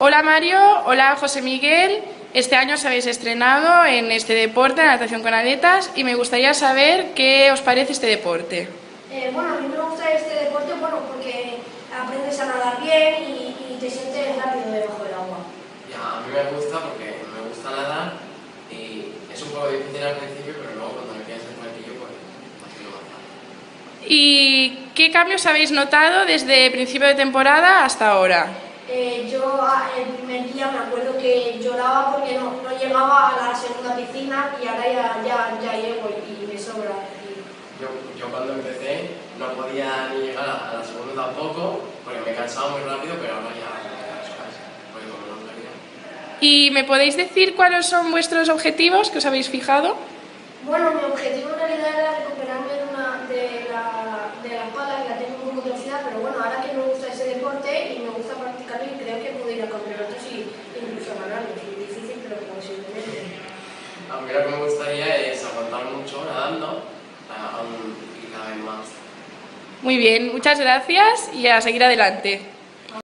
Hola Mario, hola José Miguel. Este año os habéis estrenado en este deporte, en natación con aletas, y me gustaría saber qué os parece este deporte. Bueno, a mí me gusta este deporte porque aprendes a nadar bien y te sientes rápido debajo del agua. Ya, a mí me gusta porque me gusta nadar y es un poco difícil al principio, pero luego cuando me quedas en tranquillo, pues así lo más fácil. ¿Y qué cambios habéis notado desde principio de temporada hasta ahora? El primer día me acuerdo que lloraba porque no llegaba a la segunda piscina y ahora ya llego y me sobra. Yo cuando empecé no podía ni llegar a la segunda tampoco, porque me cansaba muy rápido, pero ahora ya ¿sabes? Porque como no salía. ¿Y me podéis decir cuáles son vuestros objetivos que os habéis fijado? Bueno, mi objetivo en realidad era recuperarme de la espalda, que la tengo un poco torcida, pero bueno, ahora que me gusta ese deporte y me gusta practicarlo y creo que puedo ir a campeonatos y incluso ganarlos. Es difícil, pero posiblemente. Aunque lo que me gustaría es aguantar mucho nadando y cada vez más. Muy bien, muchas gracias y a seguir adelante.